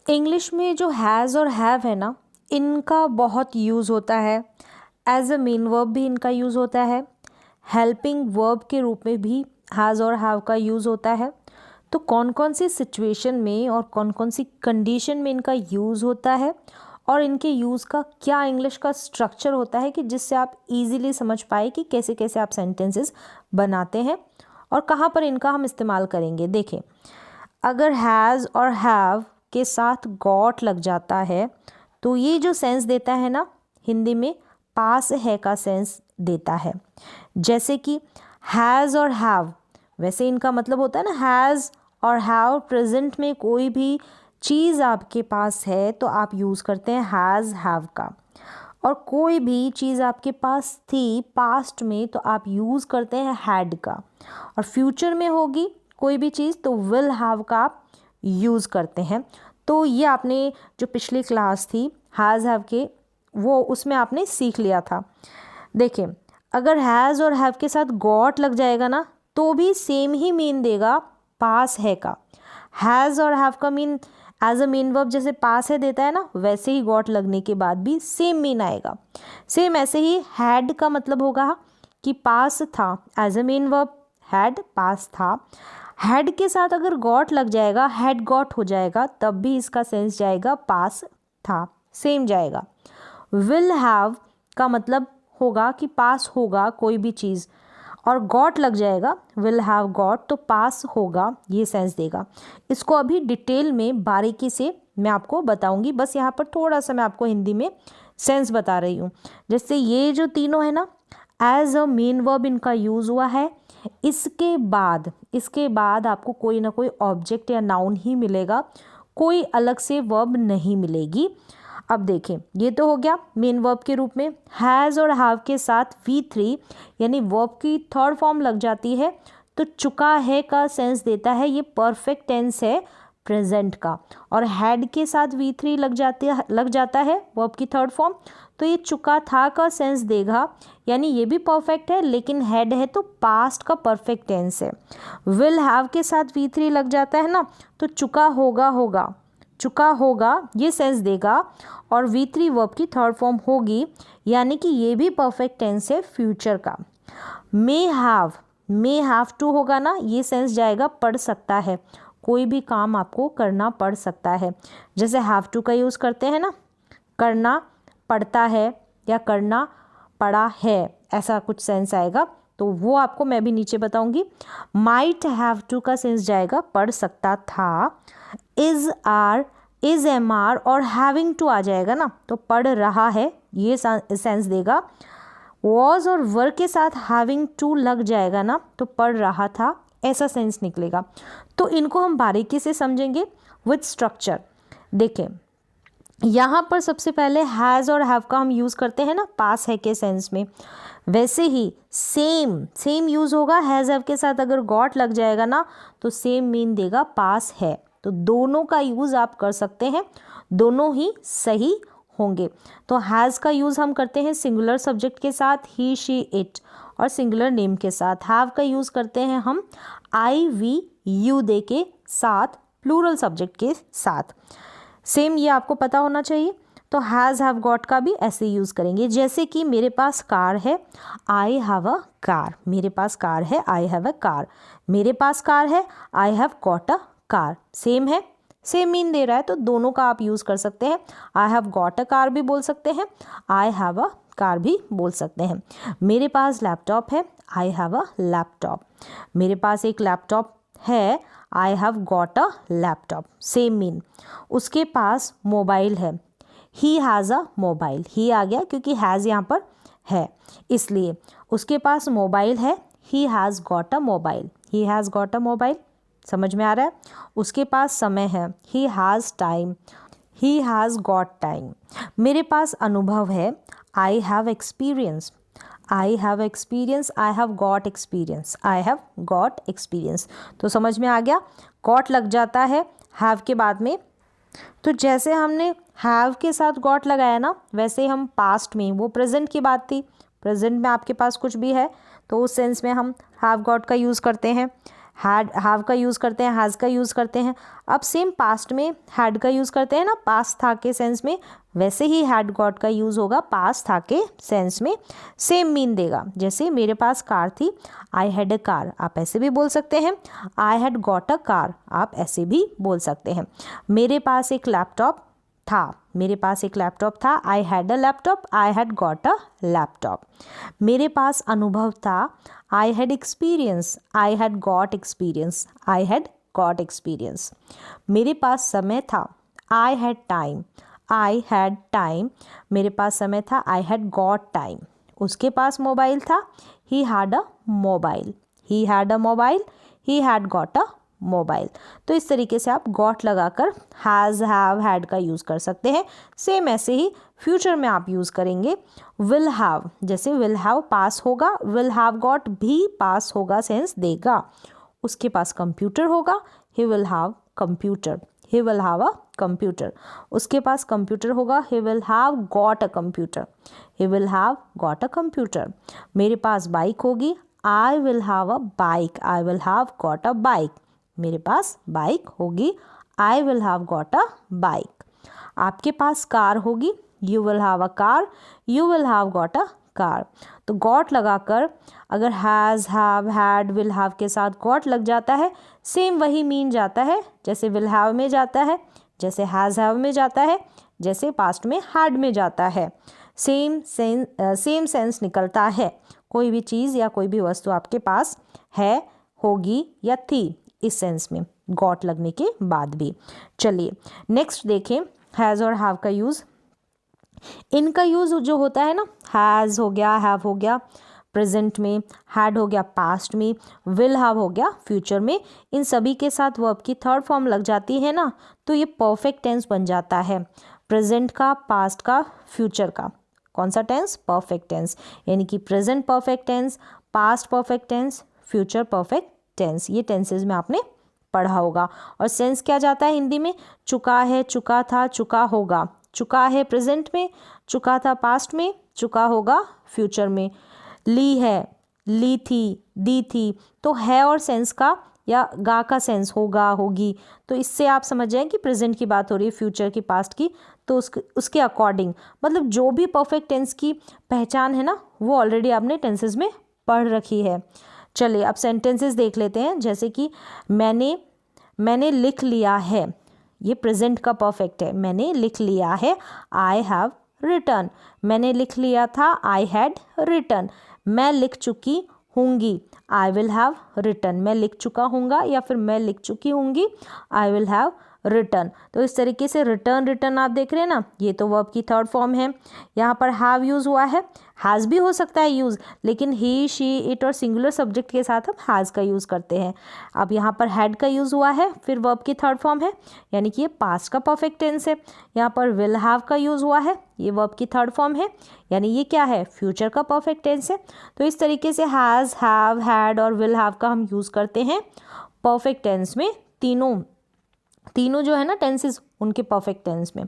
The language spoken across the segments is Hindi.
इंग्लिश में जो हैज़ और हैव है ना, इनका बहुत यूज़ होता है। एज अ मेन वर्ब भी इनका यूज़ होता है। हेल्पिंग वर्ब के रूप में भी हैज़ और हैव का यूज़ होता है। तो कौन कौन सी सिचुएशन में और कौन कौन सी कंडीशन में इनका यूज़ होता है और इनके यूज़ का क्या इंग्लिश का स्ट्रक्चर होता है कि जिससे आप इजीली समझ पाए कि कैसे कैसे आप सेंटेंसेस बनाते हैं और कहाँ पर इनका हम इस्तेमाल करेंगे। देखें, अगर हैज़ और हैव के साथ गॉट लग जाता है तो ये जो सेंस देता है ना, हिंदी में पास है का सेंस देता है। जैसे कि हैज़ और हैव, वैसे इनका मतलब होता है ना हैज़ और हैव, प्रेजेंट में कोई भी चीज़ आपके पास है तो आप यूज़ करते हैं हैज़ हैव का, और कोई भी चीज़ आपके पास थी पास्ट में तो आप यूज़ करते हैं हैड का, और फ्यूचर में होगी कोई भी चीज़ तो विल हैव का आप यूज़ करते हैं। तो ये आपने जो पिछली क्लास थी हैज़ हैव के, वो उसमें आपने सीख लिया था। देखिए, अगर हैज़ और हैव के साथ गॉट लग जाएगा ना तो भी सेम ही मीन देगा पास है का। हैज़ और हैव का mean as a main verb जैसे पास है देता है ना, वैसे ही गॉट लगने के बाद भी सेम मीन आएगा। सेम ऐसे ही हैड का मतलब होगा कि पास था, as a main verb had पास था। हैड के साथ अगर गॉट लग जाएगा, हैड गॉट हो जाएगा, तब भी इसका सेंस जाएगा पास था, सेम जाएगा। विल हैव का मतलब होगा कि पास होगा कोई भी चीज़, और गॉट लग जाएगा, विल हैव गॉट, तो पास होगा, ये सेंस देगा। इसको अभी डिटेल में बारीकी से मैं आपको बताऊंगी, बस यहाँ पर थोड़ा सा मैं आपको हिंदी में सेंस बता रही हूँ। जैसे ये जो तीनों है ना, एज अ मेन वर्ब इनका यूज़ हुआ है। इसके बाद आपको कोई ना कोई ऑब्जेक्ट या नाउन ही मिलेगा, कोई अलग से वर्ब नहीं मिलेगी। अब देखें, ये तो हो गया मेन वर्ब के रूप में। हैज़ और हैव के साथ V3 यानी वर्ब की थर्ड फॉर्म लग जाती है तो चुका है का सेंस देता है, ये परफेक्ट टेंस है प्रेजेंट का। और हैड के साथ V3 लग जाता है वर्ब की थर्ड फॉर्म, तो ये चुका था का सेंस देगा, यानी ये भी परफेक्ट है, लेकिन हैड है तो पास्ट का परफेक्ट टेंस है। विल हैव के साथ V3 लग जाता है ना, तो चुका होगा ये सेंस देगा, और V3 वर्ब की थर्ड फॉर्म होगी, यानी कि ये भी परफेक्ट टेंस है फ्यूचर का। मे हैव टू होगा ना, ये सेंस जाएगा पढ़ सकता है, कोई भी काम आपको करना पड़ सकता है। जैसे हैव टू का यूज़ करते हैं ना, करना पड़ता है या करना पड़ा है, ऐसा कुछ सेंस आएगा, तो वो आपको मैं भी नीचे बताऊंगी। माइट हैव टू का सेंस जाएगा पढ़ सकता था। इज एम आर और हैविंग टू आ जाएगा ना, तो पढ़ रहा है, ये सेंस देगा। वॉज और वर के साथ हैविंग टू लग जाएगा ना, तो पढ़ रहा था, ऐसा सेंस निकलेगा। तो इनको हम बारीकी से समझेंगे विद स्ट्रक्चर। देखें, यहाँ पर सबसे पहले हैज़ और हैव का हम यूज़ करते हैं ना पास है के सेंस में, वैसे ही सेम यूज़ होगा। हैज़ हैव के साथ अगर गॉट लग जाएगा ना तो सेम मीन देगा पास है। तो दोनों का यूज़ आप कर सकते हैं, दोनों ही सही होंगे। तो हैज़ का यूज़ हम करते हैं सिंगुलर सब्जेक्ट के साथ, ही शी इट, और सिंगुलर नेम के साथ। हैव का यूज़ करते हैं हम आई वी यू दे के साथ, प्लूरल सब्जेक्ट के साथ। सेम ये आपको पता होना चाहिए। तो हैज़ हैव गॉट का भी ऐसे यूज़ करेंगे, जैसे कि मेरे पास कार है, आई हैव अ कार। मेरे पास कार है, आई हैव अ कार। मेरे पास कार है, I have got a car. Same है, सेम मीन दे रहा है, तो दोनों का आप यूज़ कर सकते हैं। I have got a car भी बोल सकते हैं, आई हैव अ कार भी बोल सकते हैं। मेरे पास लैपटॉप है, आई हैव अ लैपटॉप। मेरे पास एक लैपटॉप है, I have got a laptop, same mean. उसके पास मोबाइल है, ही हैज़ अ मोबाइल। ही आ गया क्योंकि हैज़ यहाँ पर है, इसलिए उसके पास मोबाइल है, he has got a mobile. He has got a mobile, समझ में आ रहा है। उसके पास समय है, he has time. He has got time. मेरे पास अनुभव है, I have experience. I have experience, I have got experience, I have got experience. तो समझ में आ गया, गॉट लग जाता है हैव के बाद में। तो जैसे हमने हैव के साथ गॉट लगाया ना, वैसे हम पास्ट में, वो प्रेजेंट की बात थी, प्रेजेंट में आपके पास कुछ भी है तो उस सेंस में हम हैव गॉट का यूज़ करते हैं। हैड हैव का यूज़ करते हैं, हैज़ का यूज़ करते हैं। अब सेम पास्ट में हैड का यूज़ करते हैं ना पास्ट था के सेंस में, वैसे ही हैड गॉट का यूज़ होगा पास्ट था के सेंस में, सेम मीन देगा। जैसे मेरे पास कार थी, आई हैड अ कार, आप ऐसे भी बोल सकते हैं। I had got a car, आप ऐसे भी बोल सकते हैं। मेरे पास एक लैपटॉप था, मेरे पास एक लैपटॉप था, I had a laptop, I had got a laptop. मेरे पास अनुभव था, I had experience, I had got experience, I had got experience. मेरे पास समय था, I had time, I had time. मेरे पास समय था, आई हैड गॉट टाइम। उसके पास मोबाइल था, he had a mobile, he had a mobile, he had got a mobile. तो इस तरीके से आप गॉट लगाकर हैज़, हैव, हैड का यूज़ कर सकते हैं। सेम ऐसे ही फ्यूचर में आप यूज़ करेंगे विल हैव, जैसे विल हैव पास होगा, विल हैव गॉट भी पास होगा सेंस देगा। उसके पास कंप्यूटर होगा, he will have computer, he will have a computer. उसके पास कंप्यूटर होगा, he will have got a computer, he will have got a computer. मेरे पास बाइक होगी, I will have a bike, I will have got a bike. मेरे पास बाइक होगी, I will have got a bike. आपके पास कार होगी, you will have a car, you will have got a car. तो गॉट लगाकर अगर has, have, had, will have के साथ गॉट लग जाता है, सेम वही मीन जाता है जैसे विल हैव में जाता है, जैसे हैज़ हैव में जाता है, जैसे पास्ट में हैड में जाता है। सेम सेंस निकलता है। कोई भी चीज़ या कोई भी वस्तु आपके पास है, होगी या थी, इस सेंस में गॉट लगने के बाद भी। चलिए नेक्स्ट देखें हैज़ और हैव का यूज़। इनका यूज़ जो होता है ना, हैज़ हो गया, हैव हो गया प्रेजेंट में, हैड हो गया पास्ट में, विल हैव हो गया फ्यूचर में। इन सभी के साथ वर्ब की थर्ड फॉर्म लग जाती है ना, तो ये परफेक्ट टेंस बन जाता है। प्रेजेंट का, पास्ट का, फ्यूचर का। कौन सा टेंस? Perfect tense. यानी कि present perfect tense, past perfect tense, future perfect tense. ये टेंसेज में आपने पढ़ा होगा। और सेंस क्या जाता है हिंदी में? चुका है, चुका था, चुका होगा। चुका है प्रेजेंट में, चुका था पास्ट में, चुका होगा फ्यूचर में। ली है, ली थी, दी थी। तो है और सेंस का या गा का सेंस होगा, होगी। तो इससे आप समझ जाएं कि प्रेजेंट की बात हो रही है, फ्यूचर की, पास्ट की। तो उसके अकॉर्डिंग मतलब जो भी परफेक्ट टेंस की पहचान है ना, वो ऑलरेडी आपने टेंसेज में पढ़ रखी है। चलिए अब सेंटेंसेस देख लेते हैं। जैसे कि मैंने लिख लिया है, ये प्रेजेंट का परफेक्ट है। मैंने लिख लिया है, आई हैव रिटन। मैंने लिख लिया था, आई हैड रिटन। मैं लिख चुकी होंगी, आई विल हैव रिटन। मैं लिख चुका हूँगा या फिर मैं लिख चुकी होंगी, आई विल हैव रिटन। तो इस तरीके से रिटर्न, रिटर्न आप देख रहे हैं ना, ये तो वर्ब की थर्ड फॉर्म है। यहाँ पर हैव यूज़ हुआ है, हैज़ भी हो सकता है यूज़, लेकिन ही, शी, इट और सिंगुलर सब्जेक्ट के साथ हम हैज़ का यूज़ करते हैं। अब यहाँ पर हैड का यूज़ हुआ है, फिर वर्ब की थर्ड फॉर्म है, यानी कि ये पास्ट का परफेक्ट टेंस है। यहाँ पर विल हैव का यूज़ हुआ है, ये वर्ब की थर्ड फॉर्म है, यानी ये क्या है? फ्यूचर का परफेक्ट टेंस है। तो इस तरीके से हैज़, हैव, हैड और विल हैव का हम यूज़ करते हैं परफेक्ट टेंस में। तीनों जो है ना टेंसेस, उनके परफेक्ट टेंस में।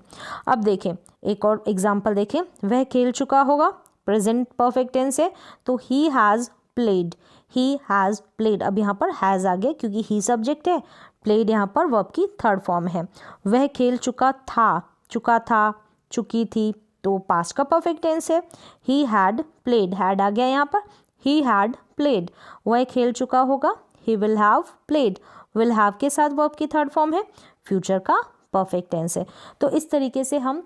अब देखें एक और एग्जांपल देखें। वह खेल चुका होगा, प्रेजेंट परफेक्ट टेंस है, तो he has played, he has played. अब यहाँ पर हैज़ आ गया क्योंकि ही सब्जेक्ट है, प्लेड यहाँ पर वर्ब की थर्ड फॉर्म है। वह खेल चुका था, चुकी थी, तो पास्ट का परफेक्ट टेंस है। ही हैड प्लेड, हैड आ गया यहाँ पर, ही हैड प्लेड। वह खेल चुका होगा, he will have played. Will have के साथ वर्ब की थर्ड फॉर्म है, फ्यूचर का परफेक्ट टेंस है। तो इस तरीके से हम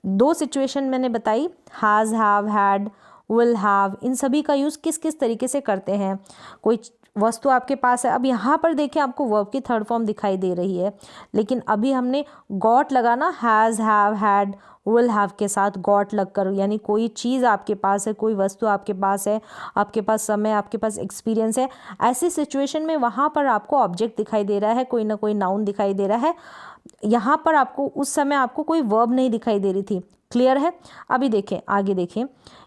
दो सिचुएशन मैंने बताई, has, have, had, will have, इन सभी का यूज़ किस किस तरीके से करते हैं। कोई वस्तु आपके पास है, अब यहाँ पर देखिए आपको वर्ब की थर्ड फॉर्म दिखाई दे रही है, लेकिन अभी हमने गॉट लगाना, has, have, had, will have के साथ गॉट लगकर, यानी कोई चीज़ आपके पास है, कोई वस्तु आपके पास है, आपके पास समय, आपके पास एक्सपीरियंस है। ऐसी सिचुएशन में वहाँ पर आपको ऑब्जेक्ट दिखाई दे रहा है, कोई ना कोई नाउन दिखाई दे रहा है। यहाँ पर आपको उस समय आपको कोई वर्ब नहीं दिखाई दे रही थी। क्लियर है? अभी देखें, आगे देखें।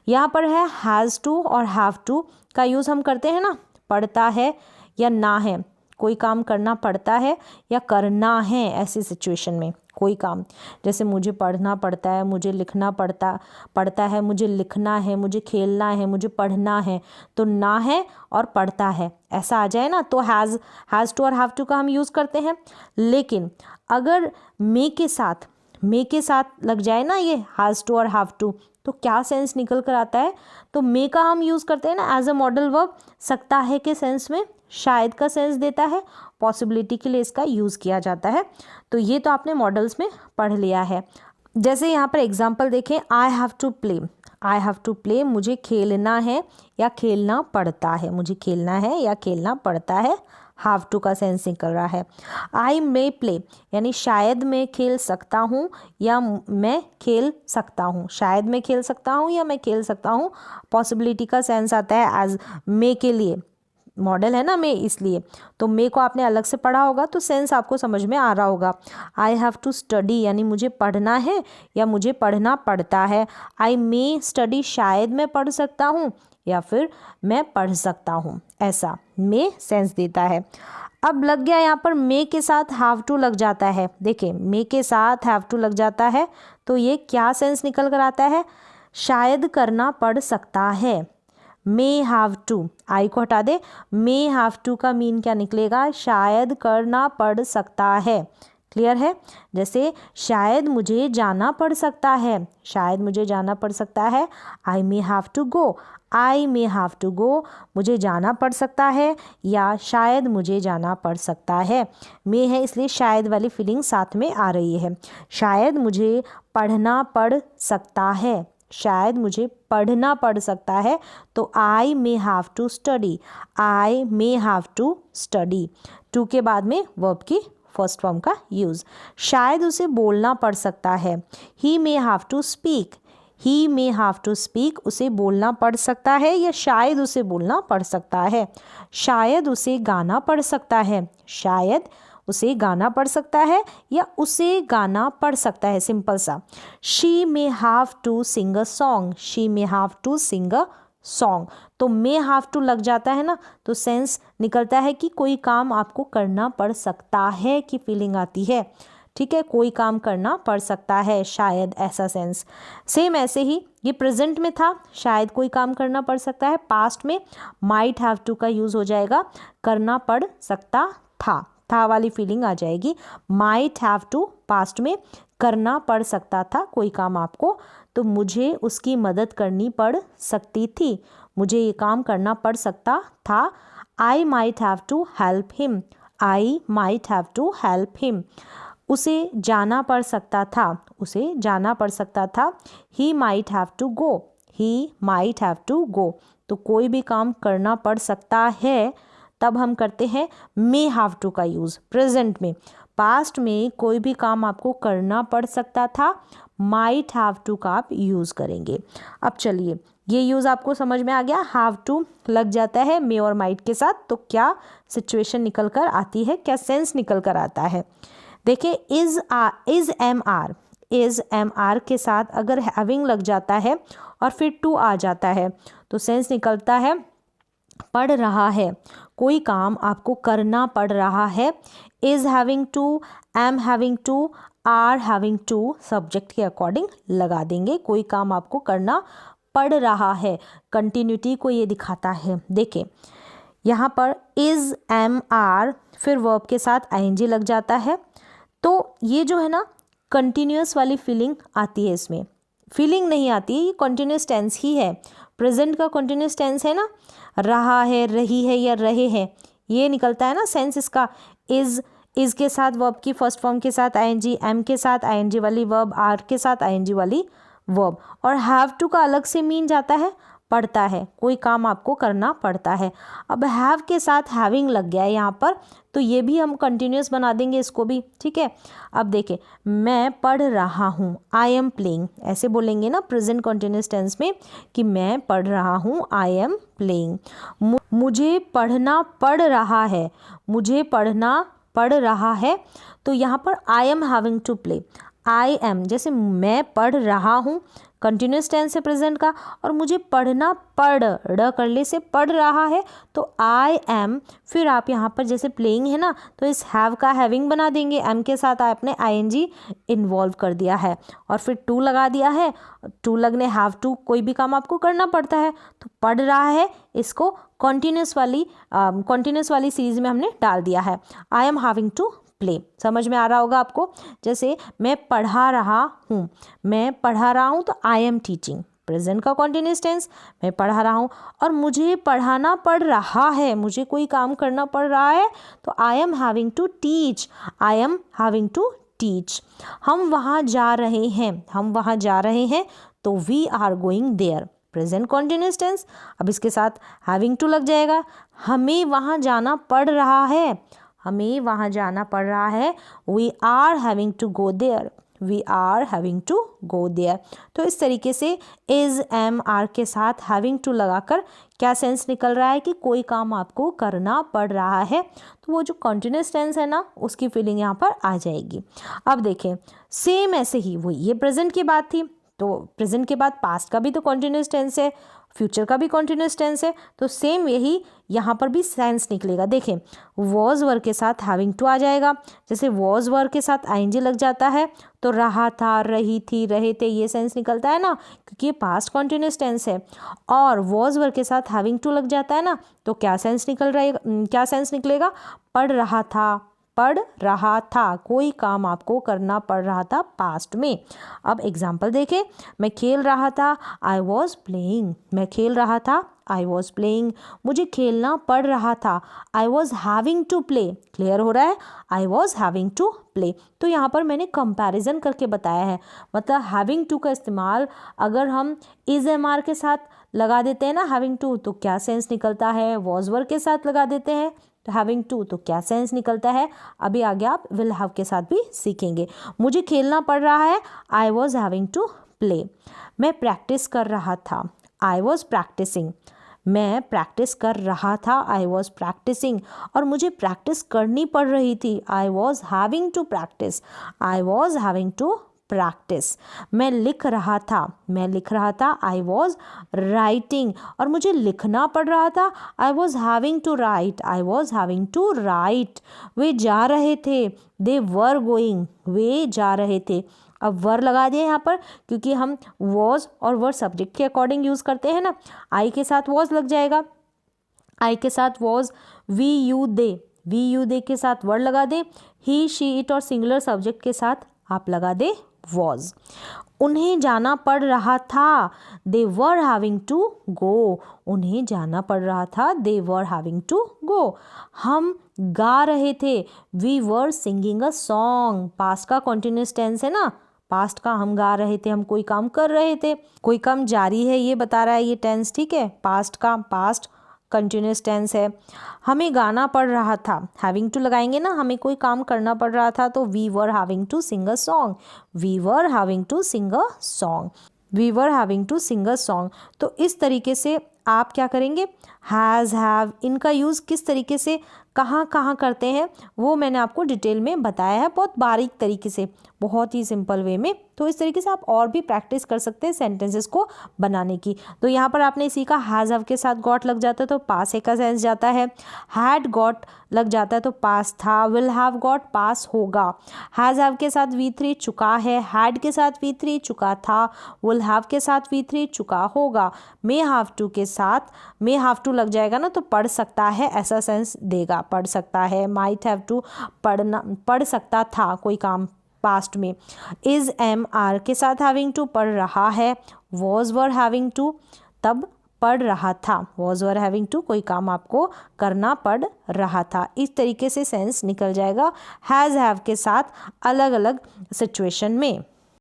यहाँ पर है हैज़ टू और हैव टू का यूज़ हम करते हैं ना, पढ़ता है या ना है, कोई काम करना पड़ता है या करना है, ऐसी सिचुएशन में कोई काम, जैसे मुझे पढ़ना पड़ता है, मुझे लिखना पड़ता है, मुझे लिखना है, मुझे खेलना है, मुझे पढ़ना है, तो ना है और पढ़ता है ऐसा आ जाए ना, तो हैज़ टू और हैव टू का हम यूज़ करते हैं। लेकिन अगर मे के साथ लग जाए ना ये हैज़ टू और हैव टू, तो क्या सेंस निकल कर आता है, तो मे का हम यूज़ करते हैं ना एज अ मॉडल वर्ब, सकता है के सेंस में, शायद का सेंस देता है, पॉसिबिलिटी के लिए इसका यूज़ किया जाता है। तो ये तो आपने मॉडल्स में पढ़ लिया है। जैसे यहाँ पर एग्जाम्पल देखें, आई हैव टू प्ले, मुझे खेलना है या खेलना पड़ता है, मुझे खेलना है या खेलना पड़ता है, हैव टू का सेंस निकल रहा है। आई मे प्ले यानी शायद मैं खेल सकता हूँ या मैं खेल सकता हूँ, शायद मैं खेल सकता हूँ या मैं खेल सकता हूँ, पॉसिबिलिटी का सेंस आता है एज मे के लिए, मॉडल है ना मे, इसलिए तो मे को आपने अलग से पढ़ा होगा तो सेंस आपको समझ में आ रहा होगा। आई हैव टू स्टडी यानी मुझे पढ़ना है या मुझे पढ़ना पड़ता है। आई मे स्टडी शायद मैं पढ़ सकता हूँ या फिर मैं पढ़ सकता हूँ, ऐसा मे सेंस देता है। अब लग गया यहाँ पर मे के साथ हैव टू लग जाता है, देखिए मे के साथ हैव टू लग जाता है तो ये क्या सेंस निकल कर आता है, शायद करना पड़ सकता है। मे हैव टू, आई को हटा दे, मे हैव टू का मीन क्या निकलेगा, शायद करना पड़ सकता है। क्लियर है, जैसे शायद मुझे जाना पड़ सकता है, शायद मुझे जाना पड़ सकता है, I may have to go, I may have to go, मुझे जाना पड़ सकता है या शायद मुझे जाना पड़ सकता है। मे है इसलिए शायद वाली फीलिंग साथ में आ रही है। शायद मुझे पढ़ना पड़ सकता है, शायद मुझे पढ़ना पड़ सकता है, तो I may have to study, I may have to study. To के बाद में वर्ब की फर्स्ट फॉर्म का यूज़। शायद उसे बोलना पड़ सकता है, he may have to speak, he may have to speak, उसे बोलना पड़ सकता है या शायद उसे बोलना पड़ सकता है। शायद उसे गाना पड़ सकता है, शायद उसे गाना पड़ सकता है या उसे गाना पड़ सकता है, सिंपल सा। She may have to sing a song, she may have to sing a song, तो मे हैव टू लग जाता है ना, तो सेंस निकलता है कि कोई काम आपको करना पड़ सकता है की फीलिंग आती है। ठीक है, कोई काम करना पड़ सकता है, शायद, ऐसा सेंस। सेम ऐसे ही ये प्रेजेंट में था, शायद कोई काम करना पड़ सकता है, पास्ट में माइट हैव टू का यूज़ हो जाएगा, करना पड़ सकता था वाली फीलिंग आ जाएगी। माइट हैव टू पास्ट में करना पड़ सकता था कोई काम आपको, तो मुझे उसकी मदद करनी पड़ सकती थी, मुझे ये काम करना पड़ सकता था। I might have to help him, I might have to help him, उसे जाना पड़ सकता था, उसे जाना पड़ सकता था। He might have to go, he might have to go, तो कोई भी काम करना पड़ सकता है तब हम करते हैं मे हैव टू का यूज़ प्रेजेंट में। पास्ट में कोई भी काम आपको करना पड़ सकता था, माइट हैव टू का आप यूज़ करेंगे। अब चलिए, ये यूज़ आपको समझ में आ गया, हैव टू लग जाता है मे और माइट के साथ, तो क्या सिचुएशन निकल कर आती है, क्या सेंस निकल कर आता है। देखिए, इज़ एम आर के साथ अगर हैविंग लग जाता है और फिर टू आ जाता है तो सेंस निकलता है पढ़ रहा है, कोई काम आपको करना पड़ रहा है। Is having to, am having to, are having to subject के अकॉर्डिंग लगा देंगे, कोई काम आपको करना पड़ रहा है, कंटिन्यूटी को ये दिखाता है। देखें यहाँ पर इज़ एम आर फिर वर्ब के साथ आईएनजी लग जाता है, तो ये जो है ना कंटिन्यूस वाली फीलिंग आती है, इसमें फीलिंग नहीं आती है, ये कंटिन्यूस टेंस ही है, प्रेजेंट का कंटिन्यूस टेंस है ना, रहा है, रही है या रहे हैं, ये निकलता है ना सेंस इसका। इज़ के साथ वर्ब की फर्स्ट फॉर्म के साथ आईएनजी, एम के साथ आईएनजी वाली वर्ब, आर के साथ आईएनजी वाली वर्ब, और हैव टू का अलग से मीन जाता है पड़ता है, कोई काम आपको करना पड़ता है। अब हैव के साथ हैविंग लग गया है यहाँ पर, तो ये भी हम कंटिन्यूस बना देंगे इसको भी, ठीक है। अब देखें, मैं पढ़ रहा हूँ, आई एम प्लेइंग, ऐसे बोलेंगे ना प्रेजेंट कंटिन्यूस टेंस में कि मैं पढ़ रहा हूँ, आई एम प्लेइंग। मुझे पढ़ना पड़ रहा है, मुझे पढ़ना पढ़ रहा है, तो यहाँ पर I am having to play. I am, जैसे मैं पढ़ रहा हूँ, कंटिन्यूस टेंस है प्रेजेंट का, और मुझे पढ़ना, पढ़, ड़ कर ले से पढ़ रहा है, तो आई एम, फिर आप यहाँ पर जैसे प्लेइंग है ना, तो इस हैव का हैविंग बना देंगे, एम के साथ आपने आईएनजी इन्वॉल्व कर दिया है और फिर टू लगा दिया है। टू लगने हैव टू, कोई भी काम आपको करना पड़ता है, तो पढ़ रहा है, इसको कॉन्टिन्यूस वाली सीरीज में हमने डाल दिया है। I am having to play, समझ में आ रहा होगा आपको। जैसे मैं पढ़ा रहा हूँ, मैं पढ़ा रहा हूँ, तो आई एम टीचिंग, प्रेजेंट का कॉन्टिन्यूस टेंस, मैं पढ़ा रहा हूँ, और मुझे पढ़ाना पड़ रहा है, मुझे कोई काम करना पड़ रहा है, तो I am having to teach, I am having to teach. हम वहाँ जा रहे हैं, हम वहाँ जा रहे हैं, तो we are going there, present continuous tense. अब इसके साथ हैविंग टू लग जाएगा, हमें वहाँ जाना पड़ रहा है, हमें वहाँ जाना पड़ रहा है, we are having to go there, we are having to go there. तो इस तरीके से इज, एम, आर के साथ हैविंग टू लगाकर क्या सेंस निकल रहा है कि कोई काम आपको करना पड़ रहा है, तो वो जो कंटिन्यूस टेंस है ना, उसकी फीलिंग यहाँ पर आ जाएगी। अब देखें, सेम ऐसे ही वो ये प्रेजेंट की बात थी, तो प्रेजेंट के बाद पास्ट का भी तो कंटिन्यूस टेंस है, फ्यूचर का भी कंटिन्यूस टेंस है, तो सेम यही यहाँ पर भी सेंस निकलेगा। देखें, वॉज वर्ब के साथ हैविंग टू आ जाएगा, जैसे वॉज वर्ब के साथ आईएनजी लग जाता है, तो रहा था, रही थी, रहे थे, ये सेंस निकलता है ना, क्योंकि ये पास्ट कंटिन्यूस टेंस है। और वॉज वर्ब के साथ हैविंग टू लग जाता है ना, तो क्या सेंस निकलेगा, पढ़ रहा था, पढ़ रहा था, कोई काम आपको करना पड़ रहा था पास्ट में। अब एग्जाम्पल देखें, मैं खेल रहा था, आई वॉज प्लेइंग, मैं खेल रहा था, आई वॉज प्लेइंग, मुझे खेलना पड़ रहा था, I was having to play, clear हो रहा है, I was having to play. तो यहाँ पर मैंने कंपैरिजन करके बताया है, मतलब हैविंग टू का इस्तेमाल अगर हम इज एम आर के साथ लगा देते हैं ना हैविंग टू, तो क्या सेंस निकलता है, वॉज वर्ब के साथ लगा देते हैं तो हैविंग टू, तो क्या सेंस निकलता है। अभी आगे आप विल हैव के साथ भी सीखेंगे। मुझे खेलना पड़ रहा है, I was having to play. मैं प्रैक्टिस कर रहा था, आई वॉज प्रैक्टिसिंग, मैं प्रैक्टिस कर रहा था, आई वॉज प्रैक्टिसिंग, और मुझे प्रैक्टिस करनी पड़ रही थी, I was having to practice, I was having to practice. मैं लिख रहा था, मैं लिख रहा था, आई वॉज राइटिंग, और मुझे लिखना पड़ रहा था, I was having to write, I was having to write. वे जा रहे थे, दे वर गोइंग, वे जा रहे थे। अब वर लगा दिए यहाँ पर, क्योंकि हम वॉज और वर सब्जेक्ट के अकॉर्डिंग यूज़ करते हैं ना, आई के साथ वॉज लग जाएगा, आई के साथ was, we you they, we you they के साथ वर लगा दे, ही शी इट और सिंगुलर सब्जेक्ट के साथ आप लगा दे वॉज। उन्हें जाना पड़ रहा था, दे वर हैविंग टू गो, उन्हें जाना पड़ रहा था, दे वर हैविंग टू गो। हम गा रहे थे, we were singing a song, past का कंटिन्यूस टेंस है ना, पास्ट का हम गा रहे थे, हम कोई काम कर रहे थे, कोई काम जारी है ये बता रहा है ये टेंस, ठीक है, पास्ट का, पास्ट कंटिन्यूस टेंस है। हमें गाना पड़ रहा था, हैविंग टू लगाएंगे ना, हमें कोई काम करना पड़ रहा था, तो we were having to sing a song, we were having to sing a song, we were having to sing a song. तो इस तरीके से आप क्या करेंगे, हैज़, हैव, इनका यूज़ किस तरीके से कहाँ कहाँ करते हैं वो मैंने आपको डिटेल में बताया है, बहुत बारीक तरीके से, बहुत ही सिंपल वे में। तो इस तरीके से आप और भी प्रैक्टिस कर सकते हैं सेंटेंसेस को बनाने की। तो यहाँ पर आपने सीखा, हैज़ हैव के साथ गॉट लग जाता है तो पास है का सेंस जाता है, हैड गॉट लग जाता है तो पास था, विल हैव गॉट पास होगा, हैज़ हैव के साथ V3 चुका है, हैड के साथ V3 चुका था, विल हैव के साथ V3 चुका होगा, मे हैव टू के साथ मे हैव टू लग जाएगा ना तो पढ़ सकता है ऐसा सेंस देगा, पढ़ सकता है, माइट हैव टू पढ़ना, पढ़ सकता था कोई काम पास्ट में, इज एम आर के साथ हैविंग टू पढ़ रहा है, वॉज वर हैविंग टू तब पढ़ रहा था, वॉज वर हैविंग टू कोई काम आपको करना पड़ रहा था। इस तरीके से सेंस निकल जाएगा हैज़ हैव के साथ अलग अलग सिचुएशन में।